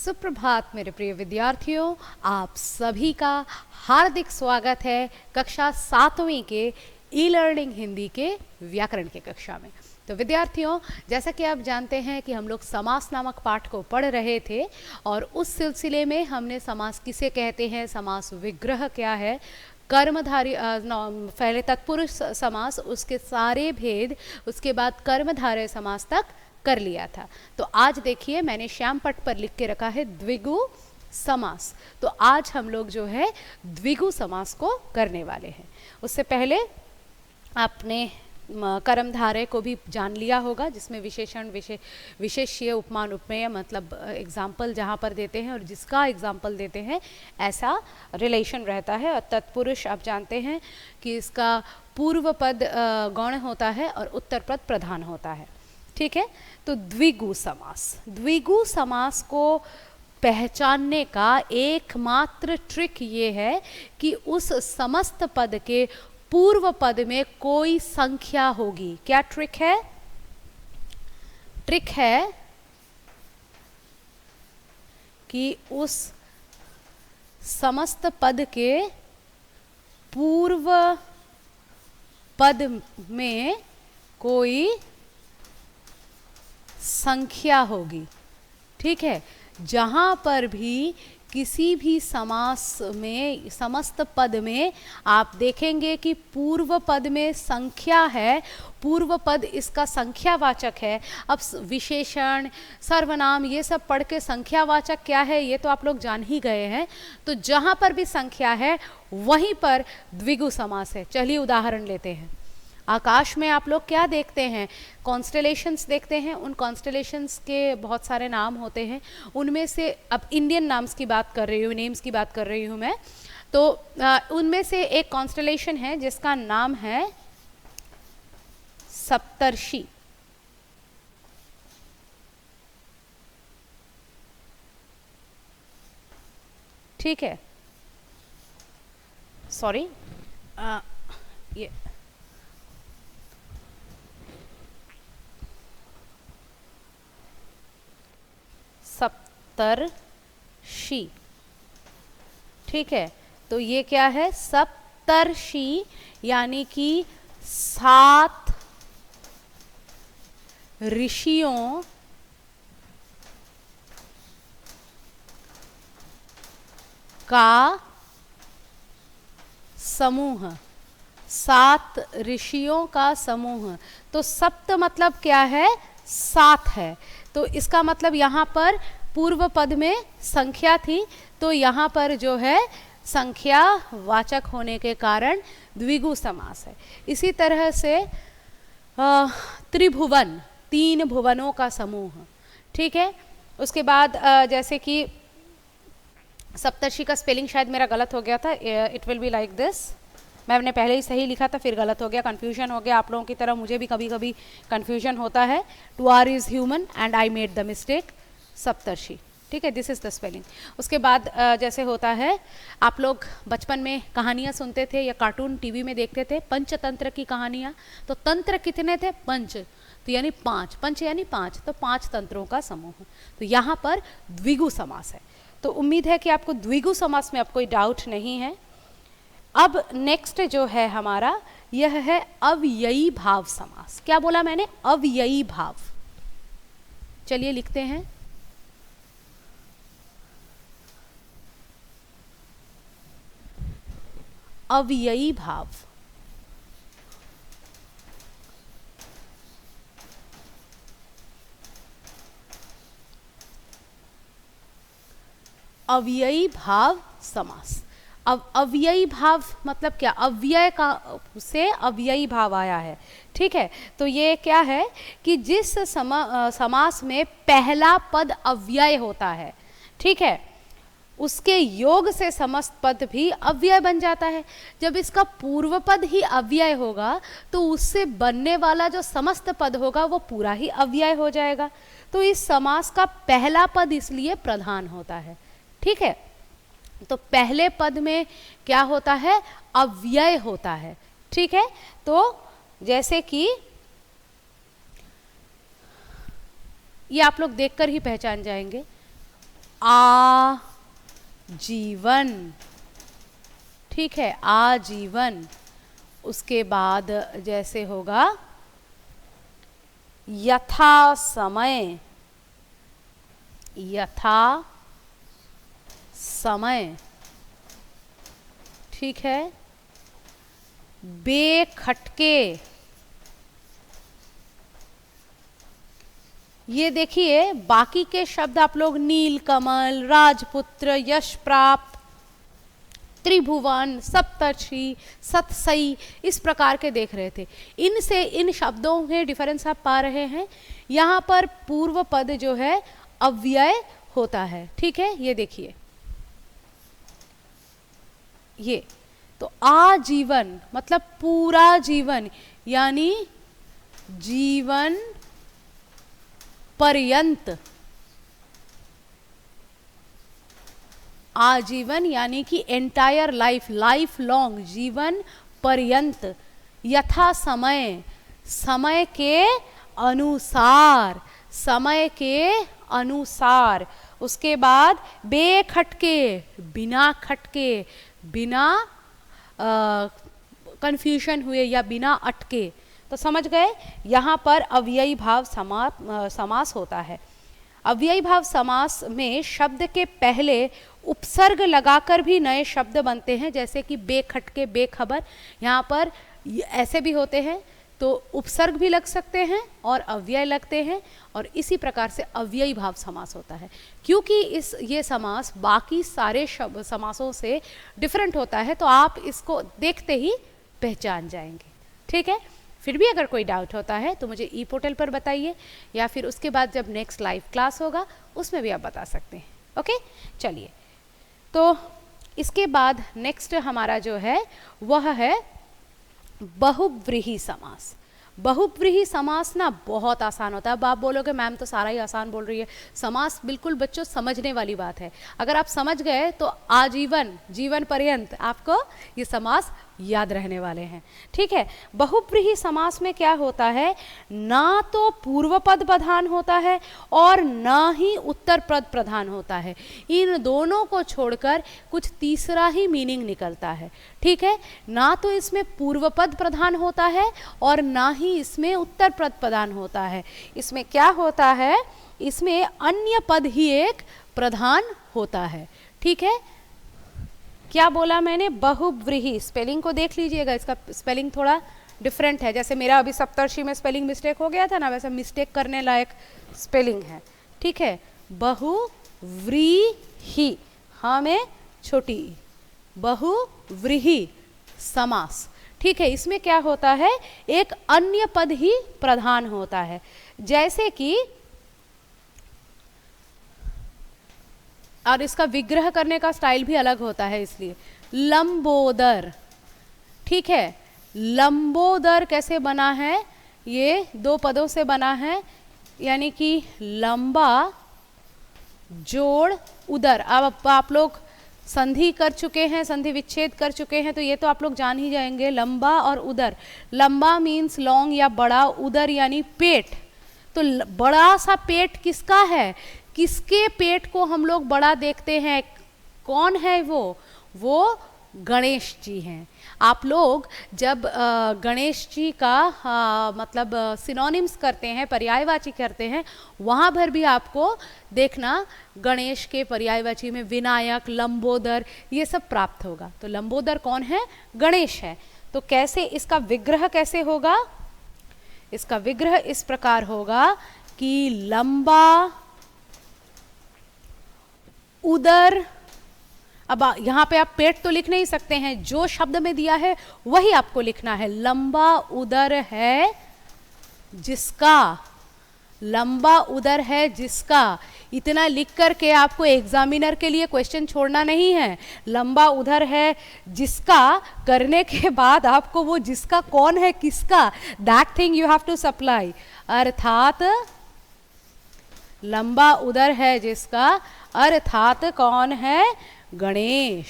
सुप्रभात मेरे प्रिय विद्यार्थियों, आप सभी का हार्दिक स्वागत है कक्षा 7वीं के ई लर्निंग हिंदी के व्याकरण के कक्षा में। तो विद्यार्थियों, जैसा कि आप जानते हैं कि हम लोग समास नामक पाठ को पढ़ रहे थे और उस सिलसिले में हमने समास किसे कहते हैं, समास विग्रह क्या है, कर्मधारी पहले तत्पुरुष समास, उसके सारे भेद, उसके बाद कर्मधारय समास तक कर लिया था। तो आज देखिए मैंने श्याम पट पर लिख के रखा है द्विगु समास। तो आज हम लोग जो है द्विगु समास को करने वाले हैं। उससे पहले आपने कर्मधारय को भी जान लिया होगा, जिसमें विशेषण विशेष्य उपमान उपमेय मतलब एग्जाम्पल जहाँ पर देते हैं और जिसका एग्जाम्पल देते हैं ऐसा रिलेशन रहता है। और तत्पुरुष आप जानते हैं कि इसका पूर्व पद गौण होता है और उत्तर पद प्रधान होता है। ठीक है, तो द्विगु समास को पहचानने का एकमात्र ट्रिक ये है कि उस समस्त पद के पूर्व पद में कोई संख्या होगी। क्या ट्रिक है? ट्रिक है कि उस समस्त पद के पूर्व पद में कोई संख्या होगी। ठीक है, जहां पर भी किसी भी समास में समस्त पद में आप देखेंगे कि पूर्व पद में संख्या है, पूर्व पद इसका संख्यावाचक है। अब विशेषण सर्वनाम ये सब पढ़ के संख्यावाचक क्या है ये तो आप लोग जान ही गए हैं। तो जहां पर भी संख्या है वहीं पर द्विगु समास है। चलिए उदाहरण लेते हैं। आकाश में आप लोग क्या देखते हैं? कॉन्स्टेलेशंस देखते हैं। उन कॉन्स्टेलेशंस के बहुत सारे नाम होते हैं। उनमें से अब इंडियन नाम्स की बात कर रही हूँ, नेम्स की बात कर रही हूँ मैं। तो उनमें से एक कॉन्स्टेलेशन है जिसका नाम है सप्तर्षि। ठीक है, सॉरी ये सप्तर्षि। ठीक है, तो ये क्या है? सप्तर्षि यानी कि 7 ऋषियों का समूह। 7 ऋषियों का समूह। तो सप्त मतलब क्या है? 7 है। तो इसका मतलब यहाँ पर पूर्व पद में संख्या थी, तो यहाँ पर जो है संख्या वाचक होने के कारण द्विगु समास है। इसी तरह से त्रिभुवन, 3 भुवनों का समूह। ठीक है, उसके बाद जैसे कि सप्तर्षि का स्पेलिंग शायद मेरा गलत हो गया था। It will be like this. मैंने पहले ही सही लिखा था, फिर गलत हो गया, कंफ्यूजन हो गया। आप लोगों की तरह मुझे भी कभी कभी कंफ्यूजन होता है। To err is human and I made the mistake. Saptarshi. ठीक है, दिस इज द स्पेलिंग। उसके बाद जैसे होता है, आप लोग बचपन में कहानियाँ सुनते थे या कार्टून टीवी में देखते थे, पंचतंत्र की कहानियाँ। तो तंत्र कितने थे? पंच, तो यानी 5, पंच यानी 5, तो 5 तंत्रों का समूह। तो यहाँ पर द्विगु समास है। तो उम्मीद है कि आपको द्विगु समास में अब कोई डाउट नहीं है। अब नेक्स्ट जो है हमारा, यह है अव्ययी भाव समास। क्या बोला मैंने? अव्ययी भाव। चलिए लिखते हैं। अव्ययी भाव। अव्ययी भाव समास। अब अव्ययी भाव मतलब क्या? अव्यय का से अव्ययी भाव आया है। ठीक है, तो ये क्या है कि जिस समास में पहला पद अव्यय होता है, ठीक है, उसके योग से समस्त पद भी अव्यय बन जाता है। जब इसका पूर्व पद ही अव्यय होगा तो उससे बनने वाला जो समस्त पद होगा वो पूरा ही अव्यय हो जाएगा। तो इस समास का पहला पद इसलिए प्रधान होता है। ठीक है, तो पहले पद में क्या होता है? अव्यय होता है। ठीक है, तो जैसे कि ये आप लोग देखकर ही पहचान जाएंगे। आजीवन, ठीक है, आजीवन। उसके बाद जैसे होगा यथा समय, यथा समय, ठीक है। बेखटके, ये देखिए बाकी के शब्द आप लोग नीलकमल, राजपुत्र, यश प्राप्त, त्रिभुवन, सप्तर्षि, सतसई, इस प्रकार के देख रहे थे। इनसे इन शब्दों के डिफरेंस आप पा रहे हैं। यहाँ पर पूर्व पद जो है अव्यय होता है, ठीक है। ये देखिए, ये तो आजीवन मतलब पूरा जीवन, यानी जीवन पर्यंत, आजीवन यानी कि एंटायर लाइफ, लाइफ लॉन्ग, जीवन पर्यंत। यथा समय, समय के अनुसार, समय के अनुसार। उसके बाद बेखटके, बिना खटके, बिना कंफ्यूजन हुए या बिना अटके। तो समझ गए, यहाँ पर अव्ययी भाव समास होता है। अव्ययी भाव समास में शब्द के पहले उपसर्ग लगाकर भी नए शब्द बनते हैं, जैसे कि बेखटके, बेखबर। यहाँ पर ऐसे भी होते हैं, तो उपसर्ग भी लग सकते हैं और अव्यय लगते हैं, और इसी प्रकार से अव्ययी भाव समास होता है। क्योंकि ये समास बाकी सारे शब्द समासों से डिफरेंट होता है, तो आप इसको देखते ही पहचान जाएंगे, ठीक है। फिर भी अगर कोई डाउट होता है तो मुझे ई पोर्टल पर बताइए, या फिर उसके बाद जब नेक्स्ट लाइव क्लास होगा उसमें भी आप बता सकते हैं। ओके, चलिए। तो इसके बाद नेक्स्ट हमारा जो है वह है बहुव्रीहि समास। बहुव्रीहि समास ना बहुत आसान होता है। अब आप बोलोगे मैम तो सारा ही आसान बोल रही है। समास बिल्कुल बच्चों समझने वाली बात है। अगर आप समझ गए तो आजीवन, जीवन पर्यंत आपको ये समास याद रहने वाले हैं, ठीक है। बहुव्रीहि समास में क्या होता है, ना तो पूर्व पद प्रधान होता है और ना ही उत्तर पद प्रधान होता है। इन दोनों को छोड़कर कुछ तीसरा ही मीनिंग निकलता है, ठीक है। ना तो इसमें पूर्व पद प्रधान होता है और ना ही इसमें उत्तर पद प्रधान होता है। इसमें क्या होता है, इसमें अन्य पद ही एक प्रधान होता है, ठीक है। क्या बोला मैंने, बहुव्रीहि। स्पेलिंग को देख लीजिएगा, इसका स्पेलिंग थोड़ा डिफरेंट है। जैसे मेरा अभी सप्तर्षि में स्पेलिंग मिस्टेक हो गया था ना, वैसे मिस्टेक करने लायक स्पेलिंग है, ठीक है। बहुव्रीहि, हाँ में छोटी ई, बहुव्रीहि समास, ठीक है। इसमें क्या होता है, एक अन्य पद ही प्रधान होता है। जैसे कि, और इसका विग्रह करने का स्टाइल भी अलग होता है, इसलिए लंबोदर, ठीक है। लंबोदर कैसे बना है, ये दो पदों से बना है, यानी कि लंबा जोड़ उदर। अब आप लोग संधि कर चुके हैं, संधि विच्छेद कर चुके हैं, तो ये तो आप लोग जान ही जाएंगे, लंबा और उदर। लंबा मीन्स लॉन्ग या बड़ा, उदर यानी पेट। तो बड़ा सा पेट किसका है, किसके पेट को हम लोग बड़ा देखते हैं, कौन है वो गणेश जी हैं। आप लोग जब गणेश जी का मतलब सिनोनिम्स करते हैं, पर्यायवाची करते हैं, वहाँ पर भी आपको देखना गणेश के पर्यायवाची में विनायक, लंबोदर, ये सब प्राप्त होगा। तो लंबोदर कौन है, गणेश है। तो कैसे इसका विग्रह कैसे होगा, इसका विग्रह इस प्रकार होगा कि लंबा उदर। अब यहाँ पे आप पेट तो लिख नहीं सकते हैं, जो शब्द में दिया है वही आपको लिखना है। लंबा उदर है जिसका, लंबा उदर है जिसका, इतना लिख करके आपको एग्जामिनर के लिए क्वेश्चन छोड़ना नहीं है। लंबा उधर है जिसका करने के बाद आपको वो जिसका कौन है, किसका, that thing you have to supply. अर्थात लंबा उदर है जिसका, अर्थात कौन है, गणेश,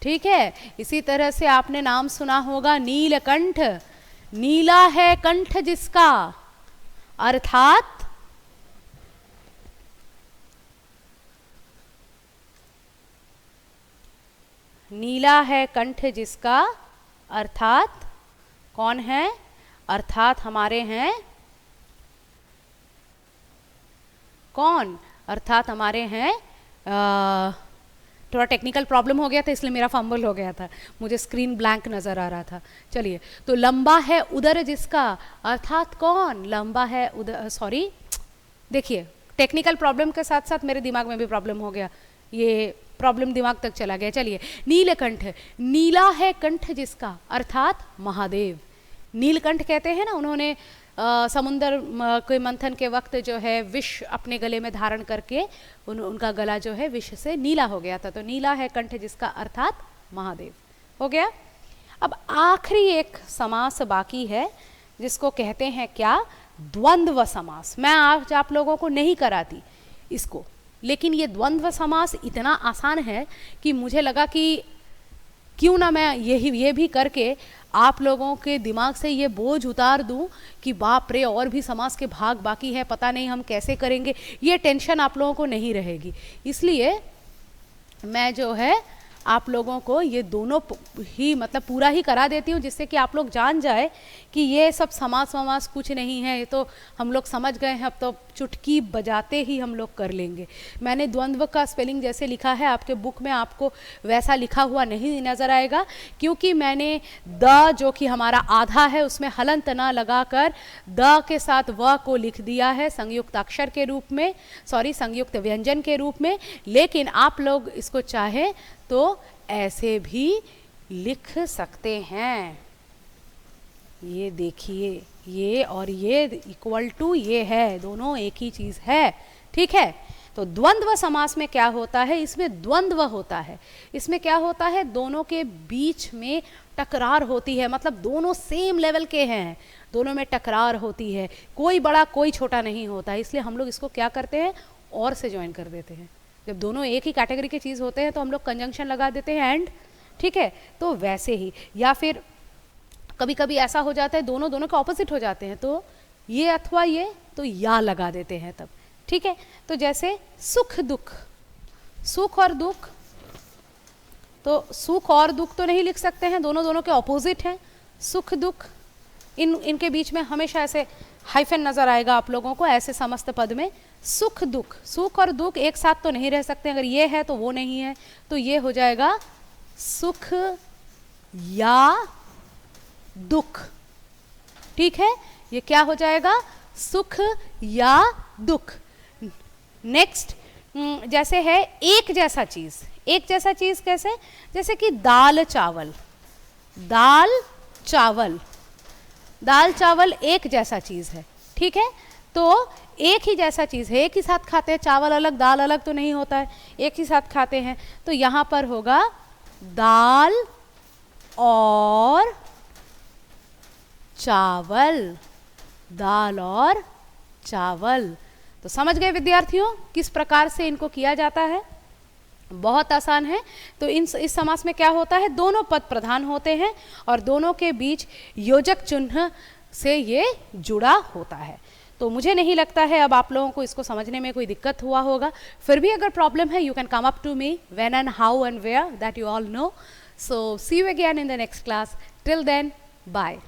ठीक है। इसी तरह से आपने नाम सुना होगा नीलकंठ। नीला है कंठ जिसका, अर्थात नीला है कंठ जिसका, अर्थात कौन है, अर्थात हमारे हैं कौन, अर्थात हमारे हैं थोड़ा टेक्निकल प्रॉब्लम हो गया था इसलिए मेरा फंबल हो गया था, मुझे स्क्रीन ब्लैंक नज़र आ रहा था। चलिए, तो लंबा है उदर जिसका, अर्थात कौन, लंबा है उदर, सॉरी देखिए टेक्निकल प्रॉब्लम के साथ साथ मेरे दिमाग में भी प्रॉब्लम हो गया, ये प्रॉब्लम दिमाग तक चला गया। चलिए, नीलकंठ, नीला है कंठ जिसका, अर्थात महादेव। नीलकंठ कहते हैं ना, उन्होंने समुंदर के मंथन के वक्त जो है विष अपने गले में धारण करके उनका गला जो है विष से नीला हो गया था, तो नीला है कंठ जिसका, अर्थात महादेव हो गया। अब आखिरी एक समास बाकी है जिसको कहते हैं क्या, द्वंद्व समास। मैं आज आप लोगों को नहीं कराती इसको, लेकिन ये द्वंद्व समास इतना आसान है कि मुझे लगा कि क्यों ना मैं ये भी करके आप लोगों के दिमाग से ये बोझ उतार दूं कि बाप रे और भी समास के भाग बाकी है, पता नहीं हम कैसे करेंगे, ये टेंशन आप लोगों को नहीं रहेगी। इसलिए मैं जो है आप लोगों को ये दोनों ही मतलब पूरा ही करा देती हूँ, जिससे कि आप लोग जान जाए कि ये सब समास वमास कुछ नहीं है, ये तो हम लोग समझ गए हैं, अब तो चुटकी बजाते ही हम लोग कर लेंगे। मैंने द्वंद्व का स्पेलिंग जैसे लिखा है आपके बुक में आपको वैसा लिखा हुआ नहीं नज़र आएगा, क्योंकि मैंने द जो कि हमारा आधा है उसमें हलंत न लगाकर द के साथ व को लिख दिया है संयुक्त अक्षर के रूप में, सॉरी संयुक्त व्यंजन के रूप में। लेकिन आप लोग इसको चाहें तो ऐसे भी लिख सकते हैं। ये देखिए, ये और ये इक्वल टू ये है, दोनों एक ही चीज़ है, ठीक है। तो द्वंद्व समास में क्या होता है, इसमें द्वंद्व होता है, इसमें क्या होता है, दोनों के बीच में टकरार होती है, मतलब दोनों सेम लेवल के हैं, दोनों में टकरार होती है, कोई बड़ा कोई छोटा नहीं होता है। इसलिए हम लोग इसको क्या करते हैं, और से ज्वाइन कर देते हैं। जब दोनों एक ही कैटेगरी की चीज़ होते हैं तो हम लोग कंजंक्शन लगा देते हैं एंड, ठीक है। तो वैसे ही, या फिर कभी कभी ऐसा हो जाता है दोनों दोनों के ऑपोजिट हो जाते हैं, तो ये अथवा ये, तो या लगा देते हैं तब, ठीक है। तो जैसे सुख दुख, सुख और दुख, तो सुख और दुख तो नहीं लिख सकते हैं, दोनों दोनों के ऑपोजिट हैं, सुख दुख, इनके बीच में हमेशा ऐसे हाइफन नजर आएगा आप लोगों को, ऐसे समस्त पद में सुख दुख, सुख और दुख एक साथ तो नहीं रह सकते, अगर ये है तो वो नहीं है, तो ये हो जाएगा सुख या दुख, ठीक है। ये क्या हो जाएगा, सुख या दुख। नेक्स्ट, जैसे है एक जैसा चीज, एक जैसा चीज कैसे, जैसे कि दाल चावल, दाल चावल, दाल चावल एक जैसा चीज है, ठीक है। तो एक ही जैसा चीज है, एक ही साथ खाते हैं, चावल अलग दाल अलग तो नहीं होता है, एक ही साथ खाते हैं, तो यहां पर होगा दाल और चावल, दाल और चावल। तो समझ गए विद्यार्थियों किस प्रकार से इनको किया जाता है, बहुत आसान है। तो इस समास में क्या होता है, दोनों पद प्रधान होते हैं और दोनों के बीच योजक चिन्ह से ये जुड़ा होता है। तो मुझे नहीं लगता है अब आप लोगों को इसको समझने में कोई दिक्कत हुआ होगा, फिर भी अगर प्रॉब्लम है you can come up to me, when and how and where that you all know. So see you again in the next class, till then bye.